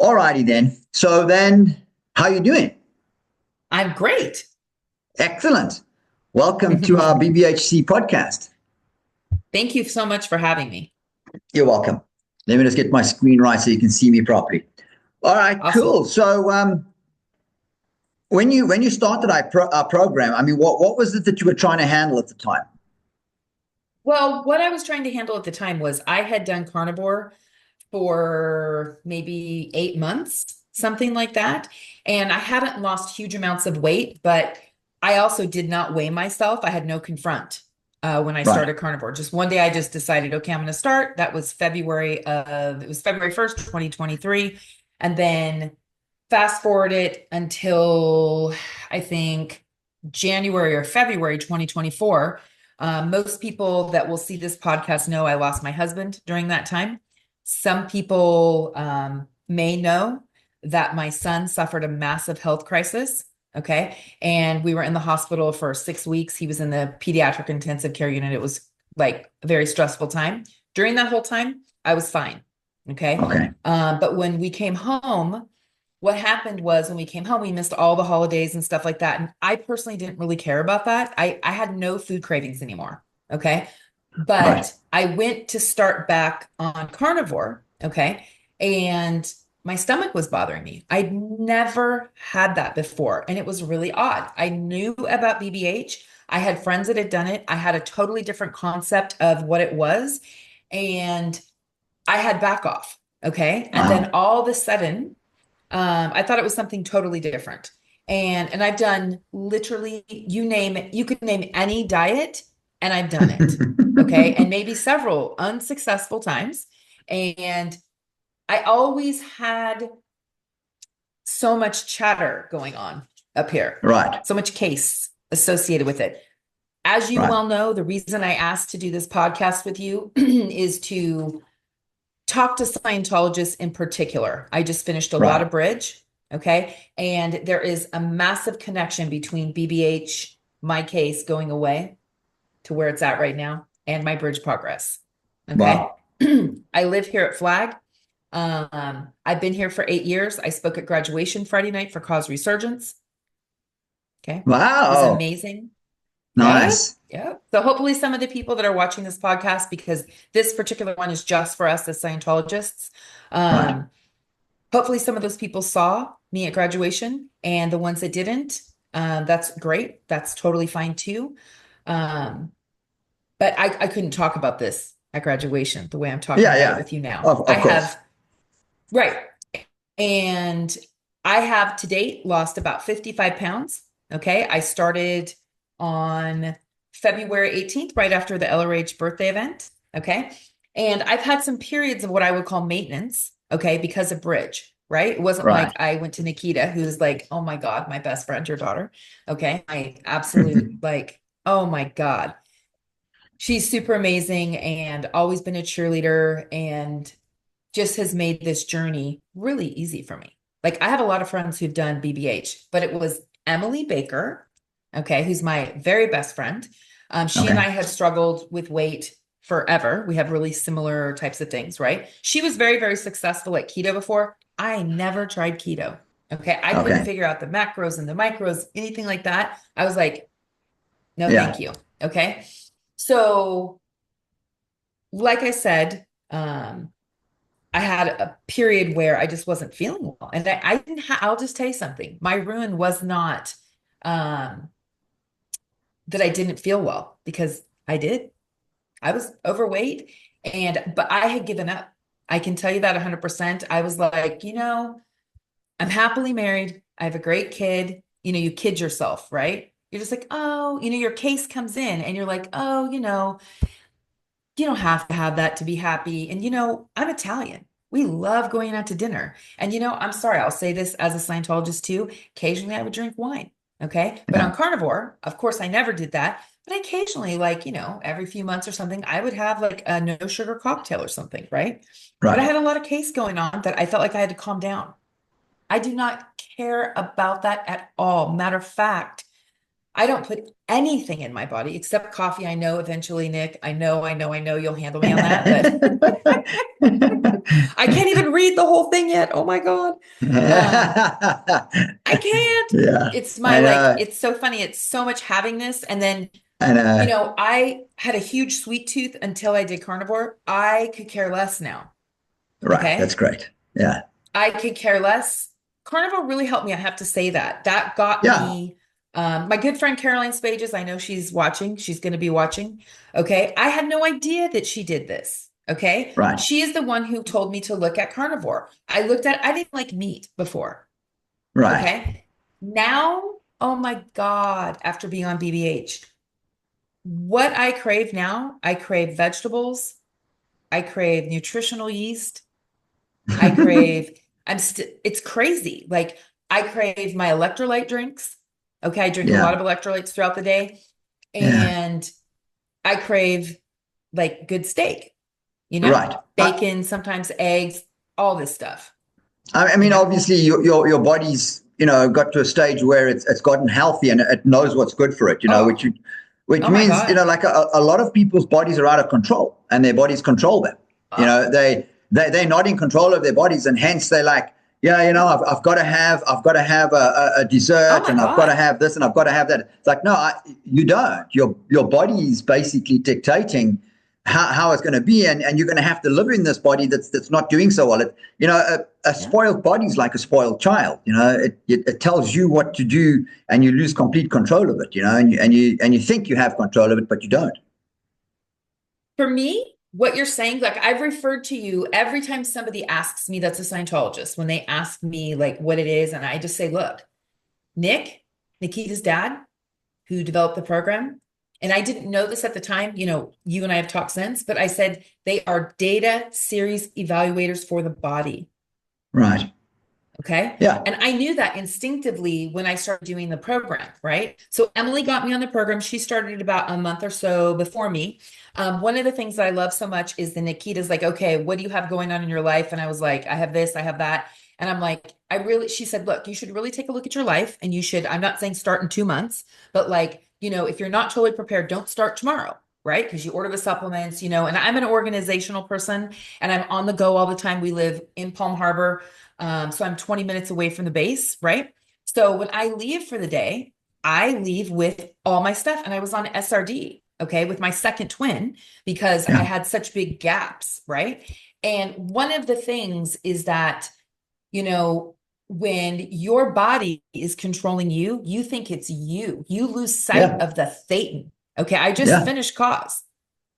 All righty then. So then, how you doing? I'm great. Excellent. Welcome to our BBHC podcast. Thank you so much for having me. You're welcome. Let me just get my screen right so you can see me properly. All right, Awesome. cool. So when you started our program, I mean, what was it that you were trying to handle at the time? Well, what I was trying to handle at the time was I had done carnivore for maybe 8 months, something like that. And I hadn't lost huge amounts of weight, but I also did not weigh myself. I had no confront when I Right. started carnivore. Just one day I just decided, okay, I'm going to start. That was it was February 1st, 2023. And then fast forward it until I think January or February 2024. Most people that will see this podcast know I lost my husband during that time. Some people may know that my son suffered a massive health crisis. Okay. And we were in the hospital for 6 weeks. He was in the pediatric intensive care unit. It was like a very stressful time. During that whole time, I was fine. Okay. Okay. But when we came home, what happened was when we came home, we missed all the holidays and stuff like that. And I personally didn't really care about that. I had no food cravings anymore. Okay. Right. But I went to start back on carnivore. Okay. And my stomach was bothering me. I'd never had that before. And it was really odd. I knew about BBH. I had friends that had done it. I had a totally different concept of what it was. And I had back off. Okay. And then Wow. all of a sudden, I thought it was something totally different. And I've done literally, you name it, you could name any diet, and I've done it. Okay. And maybe several unsuccessful times. And I always had so much chatter going on up here, Right. so much case associated with it. As you Right. well know, the reason I asked to do this podcast with you is to talk to Scientologists in particular. I just finished a lot Right. of bridge. Okay. And there is a massive connection between BBH, my case going away to where it's at right now, and my bridge progress. Okay. Wow. I live here at Flag. I've been here for 8 years. I spoke at graduation Friday night for Cause Resurgence. Okay. It was Wow. amazing. Yep. Nice. Yep. So hopefully some of the people that are watching this podcast, because this particular one is just for us as Scientologists, Right. um, hopefully some of those people saw me at graduation, and the ones that didn't, that's great. That's totally fine too. Um, but I couldn't talk about this at graduation the way I'm talking Yeah. about it Yeah. with you now. Of I course. have, right. And I have to date lost about 55 pounds. Okay. I started on February 18th, right after the LRH birthday event. Okay. And I've had some periods of what I would call maintenance. Okay. Because of bridge, right? It wasn't like Right. I went to Nikita, who's like, oh my God, my best friend, your daughter. Okay. My absolute, like, oh my God. She's super amazing and always been a cheerleader and just has made this journey really easy for me. Like I have a lot of friends who've done BBH, but it was Emily Baker, okay, who's my very best friend. She and Okay. I have struggled with weight forever. We have really similar types of things, right? She was very, very successful at keto before. I never tried keto. Okay. I couldn't Okay. figure out the macros and the micros, anything like that. I was like, no, thank Yeah. you. Okay. So, like I said, I had a period where I just wasn't feeling well. And I didn't I'll just tell you something. My ruin was not um that I didn't feel well, because I did. I was overweight, but I had given up. I can tell you that 100%. I was like, I'm happily married. I have a great kid. You kid yourself, right? You're just like, oh, your case comes in and you're like, oh, you don't have to have that to be happy. And I'm Italian. We love going out to dinner. And I'm sorry, I'll say this as a Scientologist too. Occasionally I would drink wine. Okay. But on Yeah. carnivore, of course, I never did that. But occasionally, like, every few months or something, I would have like a no sugar cocktail or something, right? But I Right. had a lot of case going on that I felt like I had to calm down. I do not care about that at all. Matter of fact, I don't put anything in my body except coffee. I know eventually, Nick, I know you'll handle me on that, but I can't even read the whole thing yet. Oh my God. I can't. Yeah, It's my I like, know. it's so funny. It's so much having this. And then, I know. I had a huge sweet tooth until I did carnivore. I could care less now. Right. That's Okay. great. Yeah. I could care less. Carnival really helped me. I have to say that. That got Yeah. me. My good friend Caroline Spages, I know she's watching. She's going to be watching. Okay. I had no idea that she did this. Okay. Right. She is the one who told me to look at carnivore. I didn't like meat before. Right. Okay. Now, oh my God, after being on BBH, what I crave now, I crave vegetables. I crave nutritional yeast. I crave, it's crazy. Like I crave my electrolyte drinks. Okay. I drink a lot Yeah. of electrolytes throughout the day. Yeah. And I crave like good steak, Right. bacon, sometimes eggs, all this stuff, I you mean, know? obviously, your body's got to a stage where it's gotten healthy and it knows what's good for it. Oh, Which oh my means God. like a lot of people's bodies are out of control and their bodies control them. Oh, They're not in control of their bodies, and hence they're like, yeah, I've got to have a oh dessert, my and I've got to God. have this, and I've got to have that. It's like, no, you don't. Your body is basically dictating how it's going to be, and you're going to have to live in this body that's not doing so well. A Yeah. spoiled body is like a spoiled child. It tells you what to do, and you lose complete control of it. And you think you have control of it, but you don't. For me, what you're saying, like I've referred to you every time somebody asks me that's a Scientologist, when they ask me like what it is, and I just say, look, Nikita's dad, who developed the program, and I didn't know this at the time, you and I have talked since, but I said they are data series evaluators for the body. Right. Okay. Yeah. And I knew that instinctively when I started doing the program, right? So Emily got me on the program. She started about a month or so before me. One of the things that I love so much is the Nikita's like, okay, what do you have going on in your life? And I was like, I have this, I have that. And I'm like, she said, look, you should really take a look at your life. And I'm not saying start in 2 months, but like, if you're not totally prepared, don't start tomorrow. Right. Because you order the supplements, and I'm an organizational person and I'm on the go all the time. We live in Palm Harbor. So I'm 20 minutes away from the base, right? So when I leave for the day, I leave with all my stuff. And I was on SRD, okay, with my second twin because I Yeah. had such big gaps, right? And one of the things is that, when your body is controlling you, you think it's you. You lose sight Yeah. of the Thetan. Okay, I just Yeah. finished cause.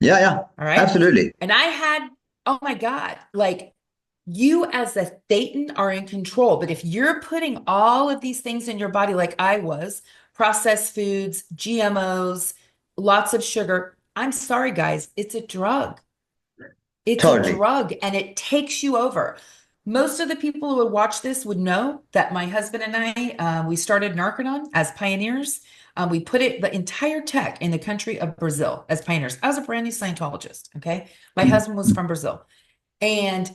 Yeah. Yeah. All right. Absolutely. And I had, oh my God, like you as a Thetan are in control. But if you're putting all of these things in your body, like I was, processed foods, GMOs, lots of sugar, I'm sorry, guys, it's a drug. It's a Totally. drug and it takes you over. Most of the people who would watch this would know that my husband and I, we started Narconon as pioneers. We put the entire tech in the country of Brazil as pioneers. I was a brand new Scientologist. Okay. My husband was from Brazil. And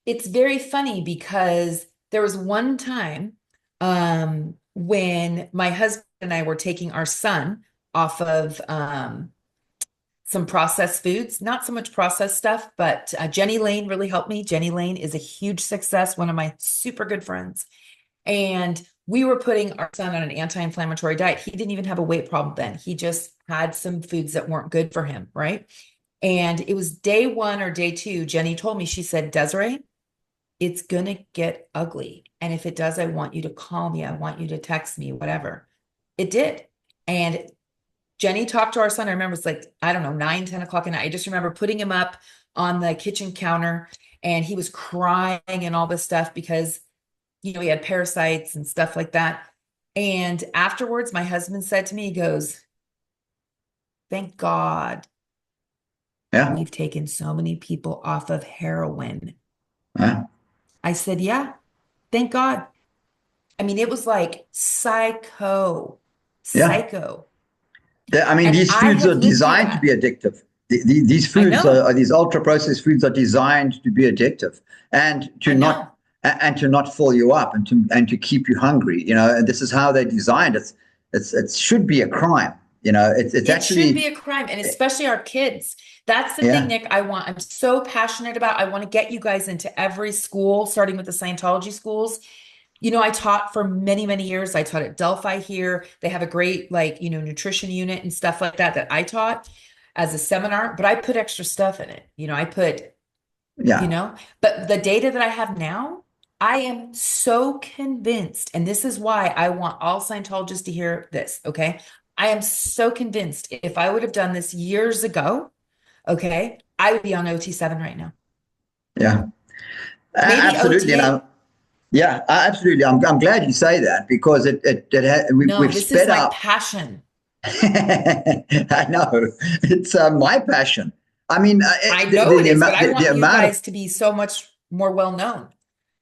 it's very funny because there was one time when my husband and I were taking our son off of some processed foods, not so much processed stuff, but Jenny Lane really helped me. Jenny Lane is a huge success, one of my super good friends. And we were putting our son on an anti-inflammatory diet. He didn't even have a weight problem then. He just had some foods that weren't good for him, right? And it was day 1 or day 2. Jenny told me, she said, Desiree, it's going to get ugly. And if it does, I want you to call me. I want you to text me, whatever. It did. And Jenny talked to our son. I remember it's like, I don't know, 9, 10 o'clock at night. I just remember putting him up on the kitchen counter and he was crying and all this stuff because, he had parasites and stuff like that. And afterwards, my husband said to me, he goes, thank God Yeah. we've taken so many people off of heroin. Yeah. I said, yeah, thank God. I mean, it was like psycho, Yeah. psycho. I mean, And these I foods have are lived through designed to that. be addictive. These I foods know, are these ultra processed foods are designed to be addictive and I know. to not fill you up and to keep you hungry. And this is how they're designed. it should be a crime. It's It actually should be a crime, and especially our kids. That's the thing, Nick, I'm so passionate about. I want to get you guys into every school, starting with the Scientology schools. I taught for many, many years. I taught at Delphi here. They have a great, nutrition unit and stuff like that I taught as a seminar, but I put extra stuff in it. But the data that I have now, I am so convinced, and this is why I want all Scientologists to hear this, okay? I am so convinced if I would have done this years ago, okay, I would be on OT7 right now. Yeah. Maybe Absolutely. OT8. Yeah, absolutely. I'm glad you say that, because we've this sped is my up. passion. I know. It's my passion. I mean, I know it is, but I want you guys to be so much more well known.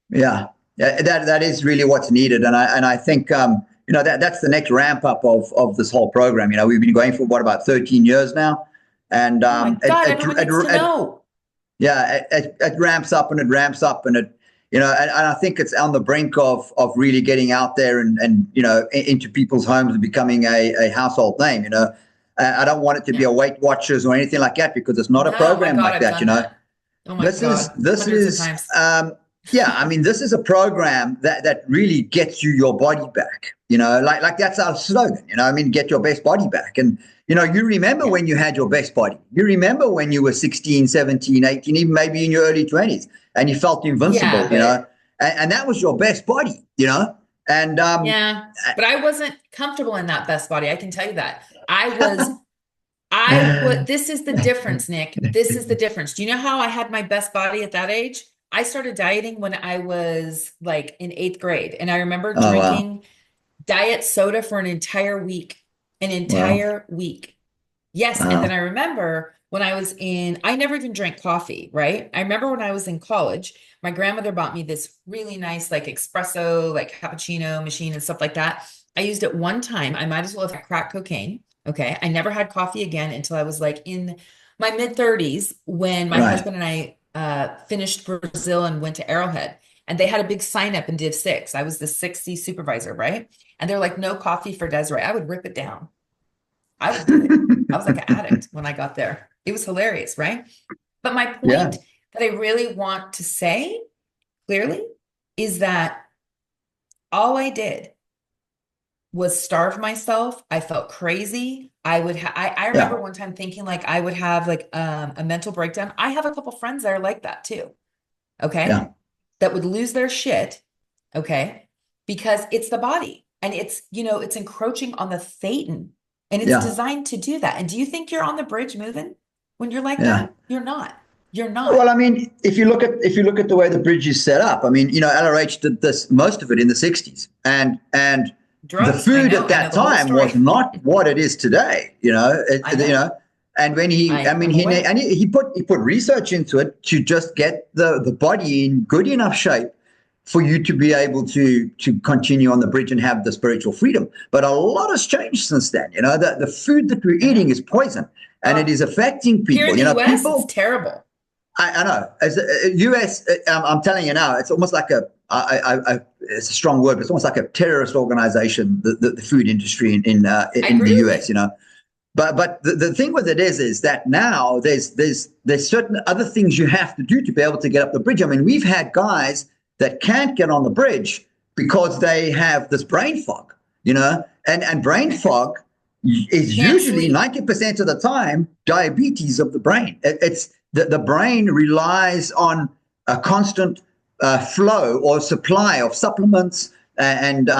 Yeah, that is really what's needed, and I think that's the next ramp up of this whole program. We've been going for about 13 years now, and oh my God, everyone needs to know. Yeah, it ramps up and it ramps up, and and I think it's on the brink of really getting out there and into people's homes and becoming a household name. I don't want it to be a Weight Watchers or anything like that, because it's not a program like that. Oh my God. This is I mean, this is a program that really gets you your body back. Like that's our slogan. I mean, get your best body back. And you remember when you had your best body. You remember when you were 16, 17, 18, even maybe in your early 20s, and you felt invincible. And that was your best body. And but I wasn't comfortable in that best body. I can tell you that. This is the difference, Nick. This is the difference. Do you know how I had my best body at that age? I started dieting when I was like in 8th grade. And I remember drinking diet soda for an entire week. Yes. Wow. And then I remember when I never even drank coffee, right? I remember when I was in college, my grandmother bought me this really nice, like espresso, like cappuccino machine and stuff like that. I used it one time. I might as well have cracked cocaine. Okay. I never had coffee again until I was like in my mid-30s, when my husband and I finished Brazil and went to Arrowhead, and they had a big sign up in Div 6. I was the 6C supervisor, right? And they're like, no coffee for Desiree. I would rip it down. I would do it. I was like an addict when I got there. It was hilarious, right? But my point that I really want to say clearly is that all I did was starve myself. I felt crazy. I remember one time thinking like I would have like a mental breakdown. I have a couple friends that are like that too. Okay. Yeah. That would lose their shit. Okay. Because it's the body, and it's, it's encroaching on the thetan, and it's designed to do that. And do you think you're on the bridge moving when you're like that? You're not. You're not. Well, I mean, if you look at the way the bridge is set up, I mean, LRH did most of it in the 60s, and drugs, the food at that time was not what it is today, and when he put research into it to just get the body in good enough shape for you to be able to continue on the bridge and have the spiritual freedom. But a lot has changed since then. The food that we're eating is poison, and it is affecting people. Here in the US, it's terrible. I know. As a US, I'm telling you now, it's almost like it's a strong word, but it's almost like a terrorist organization, the food industry in the US, But the thing with it is that now there's certain other things you have to do to be able to get up the bridge. I mean, we've had guys that can't get on the bridge because they have this brain fog, and brain fog is usually 90% of the time diabetes of the brain. It's the brain relies on a constant flow or supply of supplements and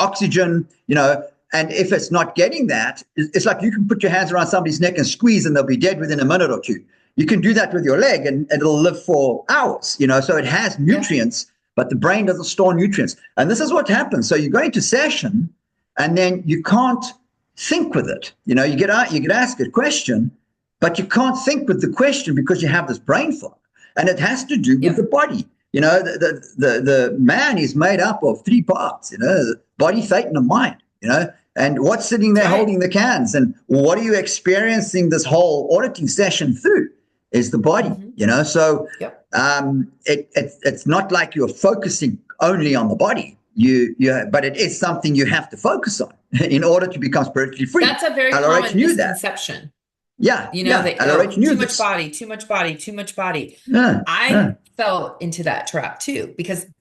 oxygen, and if it's not getting that, it's like you can put your hands around somebody's neck and squeeze and they'll be dead within a minute or two. You can do that with your leg and it'll live for hours, so it has nutrients, but the brain doesn't store nutrients. And this is what happens. So you go into session and then you can't think with it. You get asked a question, but you can't think with the question because you have this brain fog. And it has to do with the body. The man is made up of 3 parts, the body, fate, and the mind, and what's sitting there holding the cans, and what are you experiencing this whole auditing session through is the body, So it's not like you're focusing only on the body. but it is something you have to focus on in order to become spiritually free. That's a very LRH common knew that. misconception. Yeah, You know, yeah. LRH knew too this. much body, too much body, too much body. Yeah, I fell into that trap too,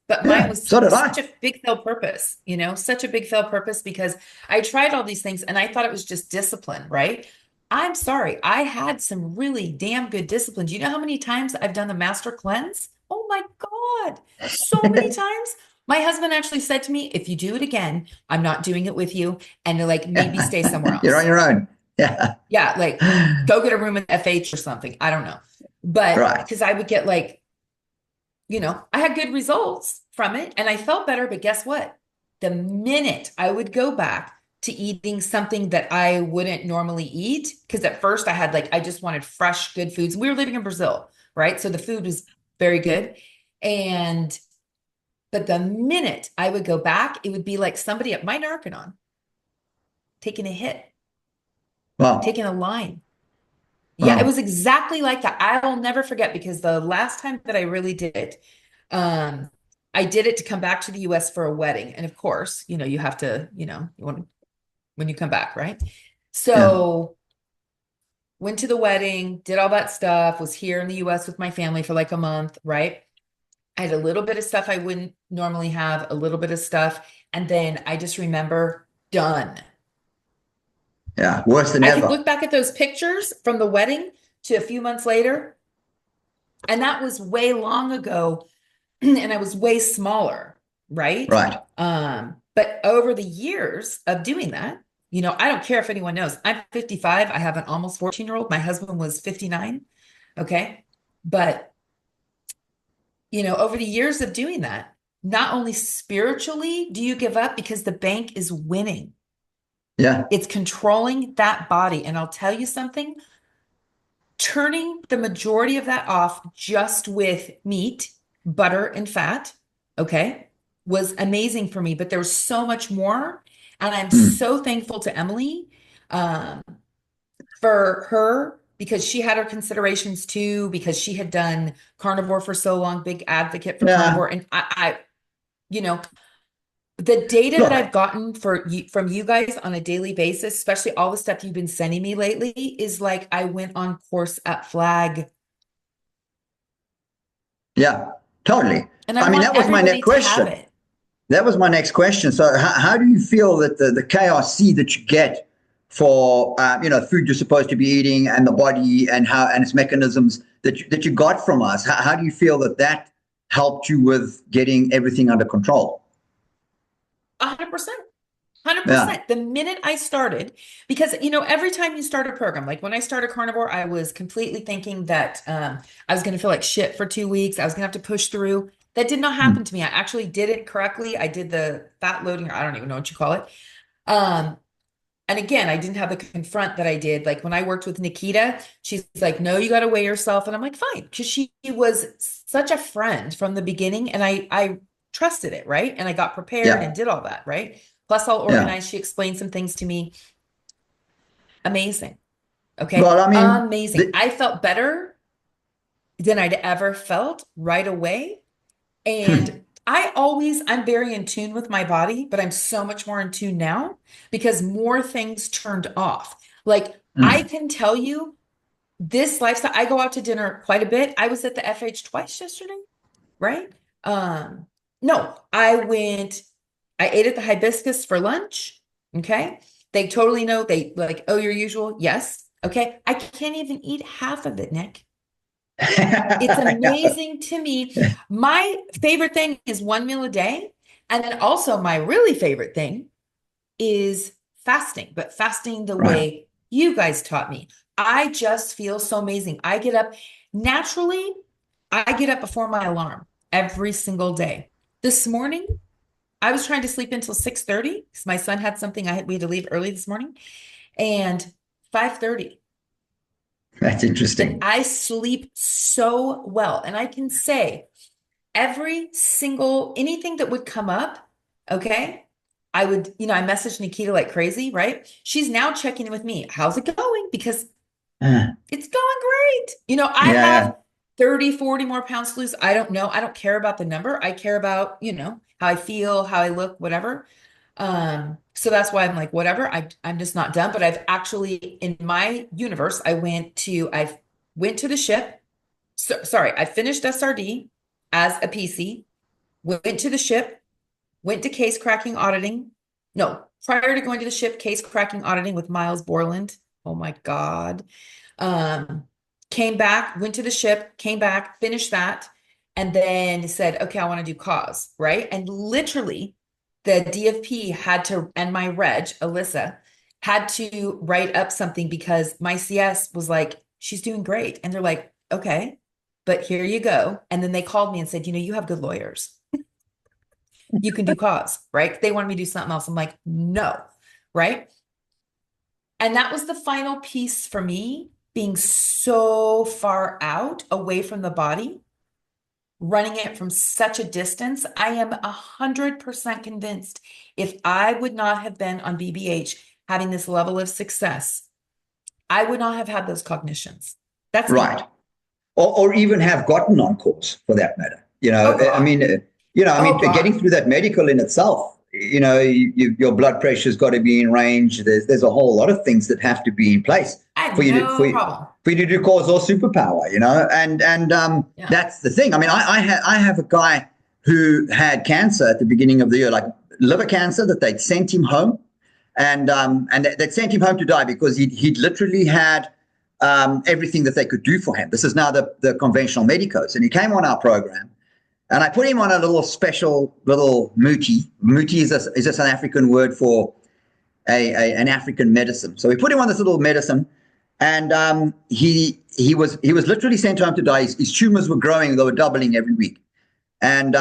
but mine was so did such I. a big fail purpose, such a big fail purpose because I tried all these things and I thought it was just discipline, right? I'm sorry. I had some really damn good discipline. Do you know how many times I've done the master cleanse? Oh my God. So many times. My husband actually said to me, if you do it again, I'm not doing it with you. And like, maybe stay somewhere else. You're on your own. Yeah. Yeah. Like go get a room in FH or something. I don't know. But Right. because I would get like, I had good results from it and I felt better. But guess what? The minute I would go back to eating something that I wouldn't normally eat, because at first I just wanted fresh, good foods. We were living in Brazil, right? So the food was very good. But the minute I would go back, it would be like somebody at my Narcanon taking a hit, Wow. taking a line. Wow. Yeah, it was exactly like that. I'll never forget because the last time that I really did it, I did it to come back to the US for a wedding. And of course, you have to, you want when you come back, right? So went to the wedding, did all that stuff, was here in the US with my family for like a month, right? I had a little bit of stuff I wouldn't normally have, a little bit of stuff. And then I just remember done. Yeah, worse than ever. I could look back at those pictures from the wedding to a few months later. And that was way long ago. And I was way smaller, right? Right. But over the years of doing that, I don't care if anyone knows. I'm 55. I have an almost 14-year-old. My husband was 59. Okay. But, over the years of doing that, not only spiritually do you give up because the bank is winning. Yeah. It's controlling that body. And I'll tell you something, turning the majority of that off just with meat, butter, and fat, okay, was amazing for me. But there was so much more. And I'm so thankful to Emily for her because she had her considerations too, because she had done carnivore for so long, big advocate for carnivore. And I the data that I've gotten from you guys on a daily basis, especially all the stuff you've been sending me lately, is like I went on course at Flag. Yeah, totally. And I mean, that was my next question. That was my next question. So how do you feel that the KRC that you get for, food you're supposed to be eating and the body and its mechanisms that you got from us, how do you feel that helped you with getting everything under control? 100%. 100%. The minute I started, because, every time you start a program, like when I started carnivore, I was completely thinking that I was going to feel like shit for 2 weeks. I was going to have to push through. That did not happen to me. I actually did it correctly. I did the fat loading, or I don't even know what you call it. And again, I didn't have the confront that I did. Like when I worked with Nikita, she's like, no, you got to weigh yourself. And I'm like, fine. Because she was such a friend from the beginning. And I trusted it, right? And I got prepared and did all that, right? Plus all organized. She explained some things to me. Amazing. Okay. Well, I mean, amazing. I felt better than I'd ever felt right away. And I'm very in tune with my body, but I'm so much more in tune now because more things turned off. Like I can tell you this lifestyle, I go out to dinner quite a bit. I was at the FH twice yesterday, right? No, I ate at the Hibiscus for lunch. Okay. They totally know. They like, oh, your usual. Yes. Okay. I can't even eat half of it, Nick. It's amazing to me. My favorite thing is one meal a day. And then also my really favorite thing is fasting, but fasting the way you guys taught me. I just feel so amazing. I get up naturally. I get up before my alarm every single day. This morning, I was trying to sleep until 6:30 because my son had something we had to leave early this morning, and 5:30. That's interesting. And I sleep so well. And I can say anything that would come up, okay, I would, I messaged Nikita like crazy, right? She's now checking in with me. How's it going? Because it's going great. I have 30, 40 more pounds to lose. I don't know. I don't care about the number. I care about, how I feel, how I look, whatever. So that's why I'm like, whatever, I'm just not done. But I've actually, in my universe, I went to the ship. Sorry, I finished SRD as a PC, went to the ship, went to case cracking auditing. No, prior to going to the ship, case cracking auditing with Miles Borland. Oh my God. Um, Came back, went to the ship, came back, finished that, and then said, okay, I want to do cause, right? And literally the DFP had to, and my reg, Alyssa, had to write up something because my CS was like, she's doing great. And they're like, okay, but here you go. And then they called me and said, you have good lawyers. You can do cause, right? They wanted me to do something else. I'm like, no, right? And that was the final piece for me, being so far out away from the body, running it from such a distance. I am 100% convinced if I would not have been on BBH having this level of success, I would not have had those cognitions. That's Right. me. Or even have gotten on course for that matter. Oh, God. Getting through that medical in itself, your blood pressure's got to be in range. There's a whole lot of things that have to be in place I had for you no problem. for you to do cause or superpower, and Yeah. that's the thing. I mean, I have a guy who had cancer at the beginning of the year, like liver cancer, that they'd sent him home, and they'd sent him home to die because he'd literally had everything that they could do for him. This is now the conventional medicos, and he came on our program. And I put him on a little special little muti. Muti is a South African word for an African medicine. So we put him on this little medicine, and he was literally sent home to die. His tumors were growing; they were doubling every week, and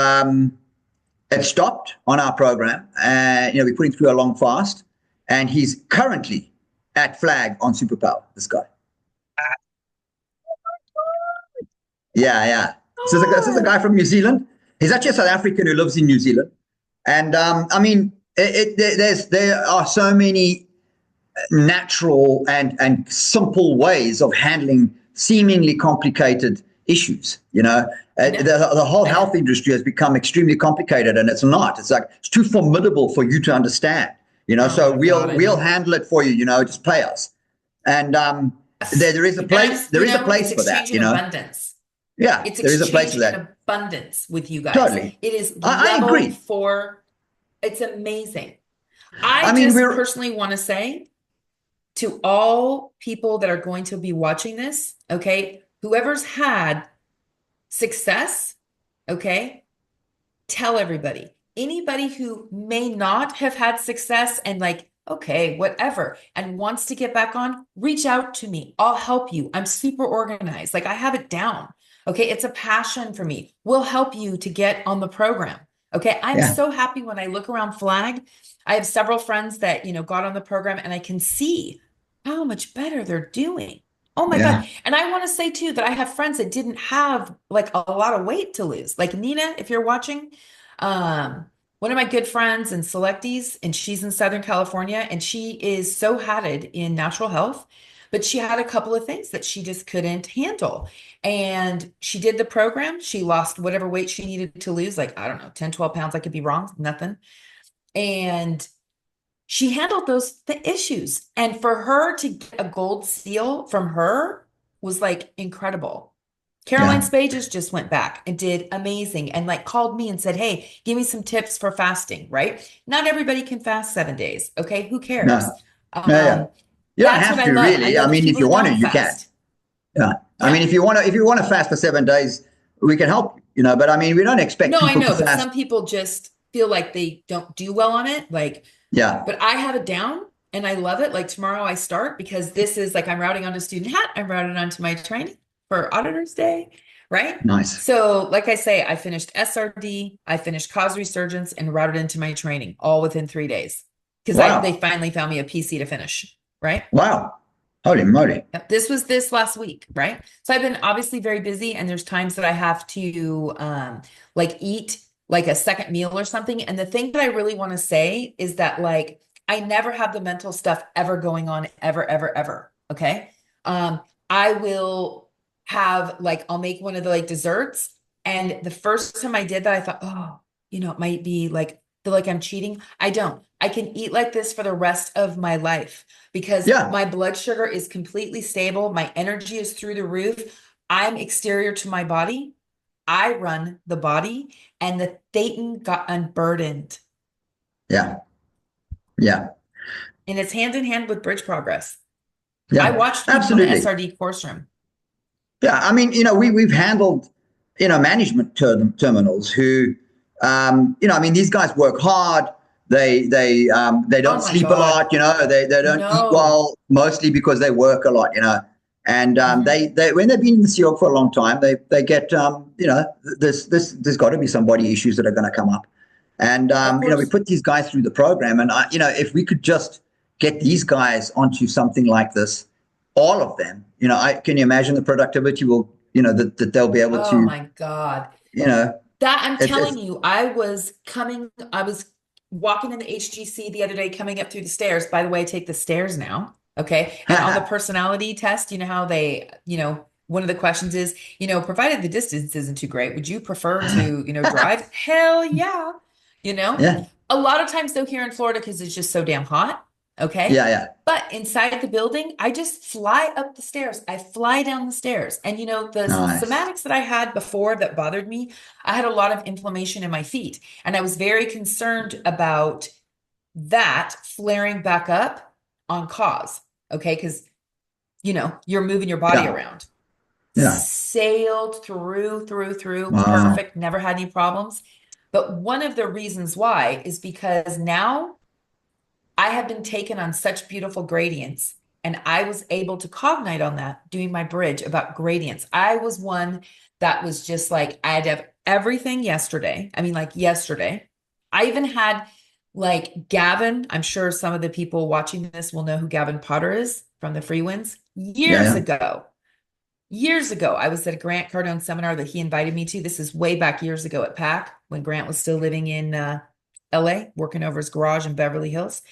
it stopped on our program. We put him through a long fast, and he's currently at flag on Superpower. This guy. Yeah, yeah. This is a guy from New Zealand. He's actually a South African who lives in New Zealand. And I mean, there are so many natural and simple ways of handling seemingly complicated issues. The whole health industry has become extremely complicated, and it's not. It's like it's too formidable for you to understand. So we'll handle it for you. Just pay us. And there is a place. There is a place for that. Abundance. Yeah, it's there is a place for that. In abundance with you guys. Totally. It is I agree. It's amazing. I just personally want to say to all people that are going to be watching this, okay, whoever's had success, okay, tell everybody. Anybody who may not have had success and like, okay, whatever, and wants to get back on, reach out to me. I'll help you. I'm super organized. Like I have it down. Okay. It's a passion for me. We'll help you to get on the program. Okay. I'm so happy when I look around Flag. I have several friends that, got on the program, and I can see how much better they're doing. Oh my God. And I want to say too, that I have friends that didn't have like a lot of weight to lose. Like Nina, if you're watching, one of my good friends and selectees, and she's in Southern California, and she is so hatted in natural health, but she had a couple of things that she just couldn't handle. And she did the program. She lost whatever weight she needed to lose, like, I don't know, 10, 12 pounds. I could be wrong, nothing. And she handled those issues. And for her to get a gold seal from her was like incredible. Caroline Spages just went back and did amazing, and like called me and said, hey, give me some tips for fasting, right? Not everybody can fast 7 days. Okay. Who cares? No. You don't have to really. I mean, if you want to, you can. Yeah. I mean, if you want to fast for 7 days, we can help, but I mean, we don't expect people to fast. But some people just feel like they don't do well on it. Like, but I have it down and I love it. Like tomorrow I start, because this is like, I'm routing onto Student Hat. I'm routing onto my training for Auditor's Day, right? Nice. So like I say, I finished SRD, I finished cause resurgence, and routed into my training all within 3 days. Because they finally found me a PC to finish, right? Wow. Holy moly. This was this last week, right? So I've been obviously very busy, and there's times that I have to like eat like a second meal or something. And the thing that I really want to say is that like, I never have the mental stuff ever going on ever, ever, ever. Okay. I will have like, I'll make one of the like desserts. And the first time I did that, I thought, oh, it might be like, feel like I'm cheating. I don't. I can eat like this for the rest of my life because Yeah. my blood sugar is completely stable. My energy is through the roof. I'm exterior to my body. I run the body, and the thetan got unburdened. Yeah. Yeah. And it's hand in hand with bridge progress. I Yeah. watched people in the Absolutely. SRD course room. Yeah. I mean, we've handled, management terminals who, I mean, these guys work hard. They Oh don't my sleep a God. lot. They don't eat No. well, mostly because they work a lot. And Mhm. they when they've been in the Sea Org for a long time, they get, there's got to be some body issues that are going to come up. And Of we course. put these guys through the program, and if we could just get these guys onto something like this, all of them, I can you imagine the productivity will, that they'll be able Oh to, my God. you know, That I'm it's telling you, I was walking in the HGC the other day, coming up through the stairs. By the way, I take the stairs now. Okay. And on the personality test, you know how one of the questions is, provided the distance isn't too great, would you prefer to, drive? Hell yeah. You know, yeah, a lot of times though here in Florida, because it's just so damn hot. Okay. yeah, yeah, But inside the building, I just fly up the stairs. I fly down the stairs. And the nice, somatics that I had before that bothered me, I had a lot of inflammation in my feet. And I was very concerned about that flaring back up on cause. Okay. Because, you're moving your body yeah, around. yeah, Sailed through, wow, perfect, never had any problems. But one of the reasons why is because now I have been taken on such beautiful gradients, and I was able to cognite on that doing my bridge about gradients. I was one that was just like, I had to have everything yesterday. I mean, like yesterday. I even had like Gavin. I'm sure some of the people watching this will know who Gavin Potter is from the Free Winds. yeah, Years yeah, ago, years ago, I was at a Grant Cardone seminar that he invited me to. This is way back years ago at PAC when Grant was still living in LA, working over his garage in Beverly Hills.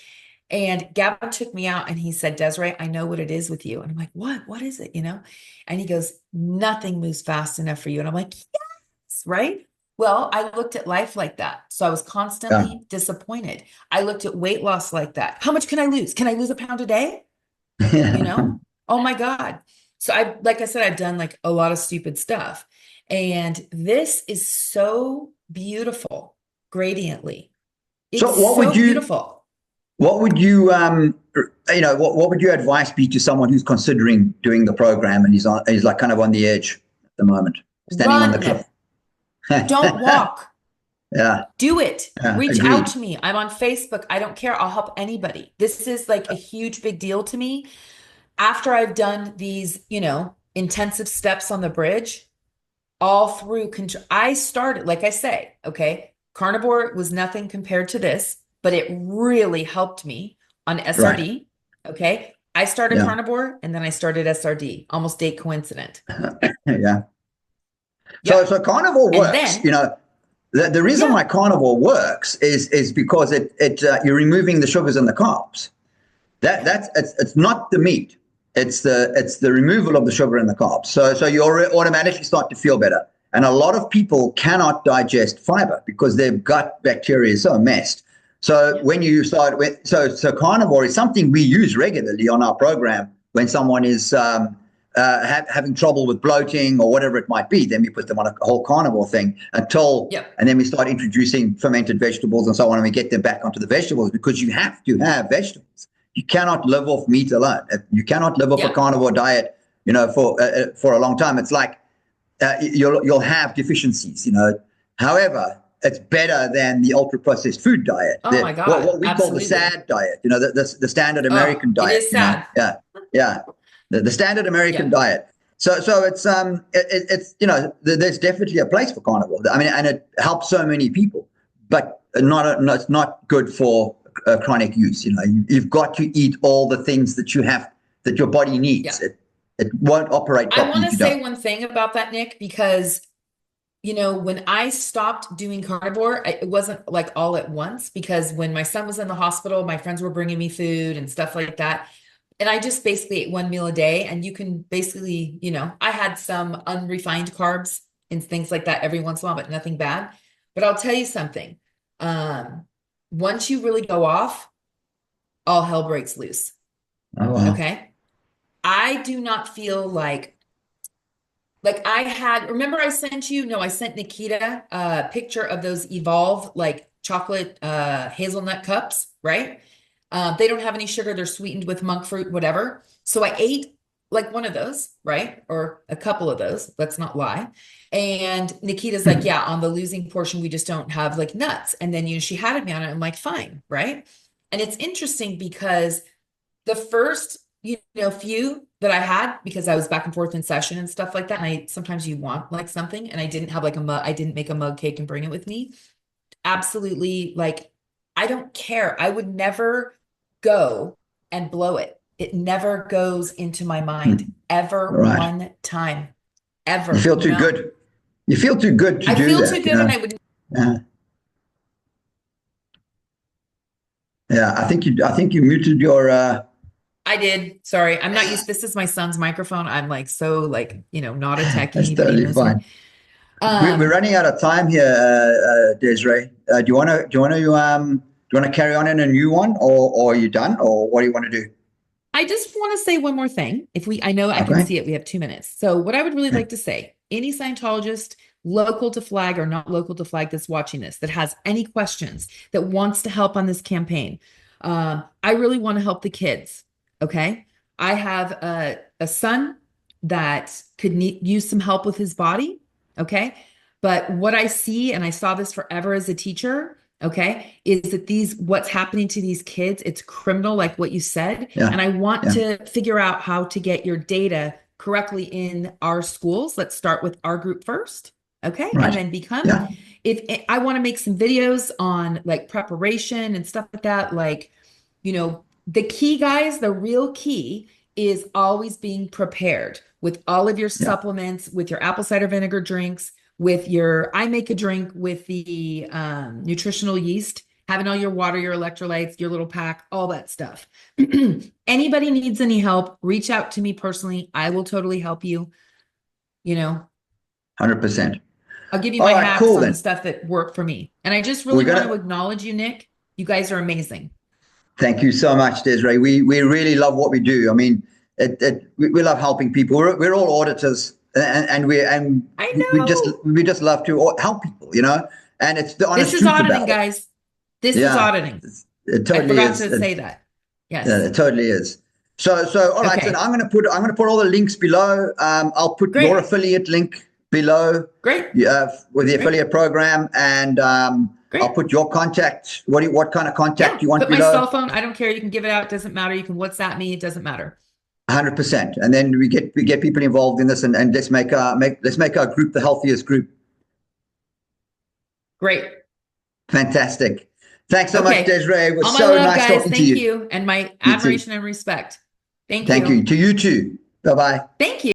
And Gavin took me out and he said, Desiree, I know what it is with you. And I'm like, what? What is it? And he goes, nothing moves fast enough for you. And I'm like, yes, right? Well, I looked at life like that. So I was yeah, constantly disappointed. I looked at weight loss like that. How much can I lose? Can I lose a pound a day? You yeah. know? Oh my God. So like I said, I've done like a lot of stupid stuff. And this is so beautiful gradiently. So It's so beautiful. what would you what would your advice be to someone who's considering doing the program and he's like kind of on the edge at the moment, standing on the Run. cliff? Don't walk. Yeah, Do it. yeah, Reach out agreed. to me. I'm on Facebook. I don't care. I'll help anybody. This is like a huge, big deal to me. After I've done these, intensive steps on the bridge, all through control, I started, like I say, okay, carnivore was nothing compared to this, but it really helped me on Right. SRD. Okay. I started Yeah. carnivore and then I started SRD, almost date coincident. Yeah. Yep. So carnivore And works. then, The reason yeah. why carnivore works is because you're removing the sugars and the carbs. It's not the meat. It's the removal of the sugar and the carbs. So you automatically start to feel better. And a lot of people cannot digest fiber because their gut bacteria is so messed. So Yep. when you start with so carnivore is something we use regularly on our program when someone is having trouble with bloating or whatever it might be. Then we put them on a whole carnivore thing Yep. and then we start introducing fermented vegetables and so on, and we get them back onto the vegetables because you have to have vegetables. You cannot live off meat alone. You cannot live off a Yep. carnivore diet, for a long time. It's like you'll have deficiencies. However, it's better than the ultra processed food diet, Oh my God. what we call the Absolutely. SAD diet. The standard Oh, American it diet. is sad. Yeah, yeah, the standard American Yeah. diet. So it's there's definitely a place for carnivore. I mean, and it helps so many people, but it's not good for chronic use. You've got to eat all the things that your body needs. Yeah. It won't operate I properly want if to you don't. say one thing about that, Nick, because, when I stopped doing carnivore, it wasn't like all at once because when my son was in the hospital, my friends were bringing me food and stuff like that. And I just basically ate one meal a day. And you can basically, you know, I had some unrefined carbs and things like that every once in a while, but nothing bad. But I'll tell you something. Once you really go off, all hell breaks loose. Oh, wow. Okay. I do not feel like I had, remember I sent you, no, I sent Nikita a picture of those Evolve like chocolate hazelnut cups, right? They don't have any sugar. They're sweetened with monk fruit, whatever. So I ate like one of those, right? Or a couple of those. Let's not lie. And Nikita's like, yeah, on the losing portion, we just don't have like nuts. And then, you know, she had me on it. I'm like, fine, right? And it's interesting because the first, you know, few that I had, because I was back and forth in session and stuff like that. And sometimes you want like something, and I didn't have like a mug. I didn't make a mug cake and bring it with me. Absolutely. Like, I don't care. I would never go and blow it. It never goes into my mind ever one time, ever. You feel too good. You feel too good to do that. I feel too good, and I would. Yeah, I think you muted your. I did. Sorry, I'm not used. This is my son's microphone. I'm like so like, you know, not a techie. That's totally fine. We're running out of time here, Desiree. Do you want to carry on in a new one, or are you done, or what do you want to do? I just want to say one more thing. I know I can see it. We have 2 minutes. So what I would really like to say, any Scientologist, local to Flag or not local to Flag that's watching this, that has any questions, that wants to help on this campaign, I really want to help the kids. Okay. I have a son that could use some help with his body. Okay. But what I see, and I saw this forever as a teacher, okay, is that what's happening to these kids, it's criminal, like what you said. Yeah. And I want to figure out how to get your data correctly in our schools. Let's start with our group first. Okay. Right. And then if I want to make some videos on like preparation and stuff like that, like, you know, the key, guys, the real key is always being prepared with all of your supplements, with your apple cider vinegar drinks, with I make a drink with the nutritional yeast, having all your water, your electrolytes, your little pack, all that stuff. Anybody needs any help, reach out to me personally. I will totally help you, you know. 100%. I'll give you my hacks on the stuff that work for me. And I just really want to acknowledge you, Nick. You guys are amazing. Thank you so much, Desiree. We really love what we do. I mean, we love helping people. We're all auditors, and we just love to help people, you know. And it's the honest truth about it. This is auditing, guys. This is auditing. It totally I forgot to say that. Yes, it totally is. So all right. So I'm going to put all the links below. I'll put your affiliate link below. Great. With the affiliate program, and I'll put your contact. What kind of contact you want below? Put my cell phone. I don't care. You can give it out. It doesn't matter. You can WhatsApp me. It doesn't matter. 100%. And then we get people involved in this, and let's make our group the healthiest group. Great. Fantastic. Thanks so much, Desiree. It was so nice talking to you. Thank you. And my admiration and respect. Thank you. Thank you. To you too. Bye-bye. Thank you.